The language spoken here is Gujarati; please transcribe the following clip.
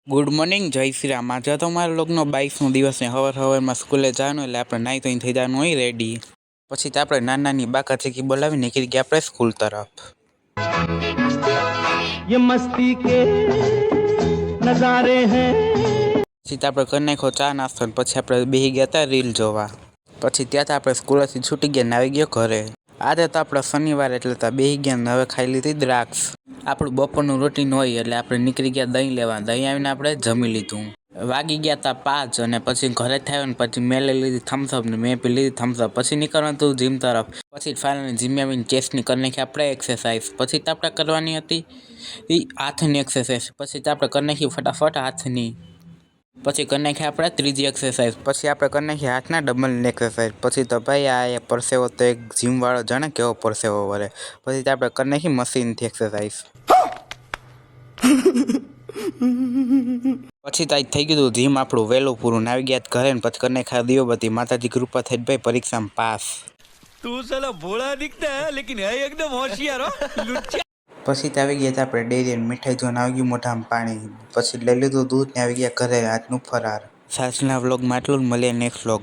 ગુડ મોર્નિંગ, જય શ્રી રામ। આજે તમારા લોકોનો 22નો દિવસ ને હવારમાં સ્કૂલે જવાનું એટલે આપણે નાહી ધોઈને થઈ જવાનું હોય રેડી। પછી તો આપણે નાની બાકા ચીકી બોલાવી નીકળી ગયા આપણે સ્કૂલ તરફ। ये मस्ती के नजारे हैं। પછી તો આપણે કરી નાખ્યો ચા નાસ્તો ને પછી આપણે બેસી ગયા હતા રીલ જોવા। પછી ત્યાં આપણે સ્કૂલેથી છૂટી ગયા ને આવી ગયો ઘરે। આજે તો આપણે શનિવાર એટલે તો બેસી ગયા ને હવે ખાઈ લીધી દ્રાક્ષ। આપણું બપોરનું રૂટીન હોય એટલે આપણે નીકળી ગયા દહીં લેવા। દહીં આવીને આપણે જમી લીધું। વાગી ગયા હતા 5 અને પછી ઘરે થયો ને પછી મેં લઈ લીધી થમ્સઅપ ને મેં પી લીધી થમ્સઅપ। પછી નીકળવાનું હતું જીમ તરફ। પછી ફાઇનલી જીમ આવીને ચેસ્ટની કરી નાખી આપણે એક્સરસાઇઝ। પછી તો આપણે કરવાની હતી એ હાથની એક્સરસાઇઝ। પછી તો આપણે કરી નાખી ફટાફટ હાથની। પછી કરી નાખી આપણે ત્રીજી એક્સરસાઇઝ। પછી આપણે કરી નાખી હાથના ડબલની એક્સરસાઇઝ। પછી તો ભાઈ આ પરસેવો તો એક જીમવાળો જાણે કેવો પરસેવો વળે। પછી તો આપણે કરી નાખી મશીનથી એક્સરસાઇઝ। પછી તો થઈ ગયું જીમ આપણું વહેલું પૂરું ને આવી ગયા ઘરે ને પછી કરી નાખ્યા દીવબત્તી। માતાજી કૃપા થઈ ભાઈ પરીક્ષામાં પાસ। તું સાલા ભોળા दिखता है लेकिन है एकदम होशियार हो लुच्चा। પછી તો આવી ગયા આપણે ડેરી મીઠાઈ જોઈને આવી ગયું મોઢામાં પાણી। પછી લઈ લીધું દૂધ ને આવી ગયા ઘરે આજનું ફરાર। સાચના વ્લોગમાં આટલું જ, મળીએ નેક્સ્ટ વ્લોગ।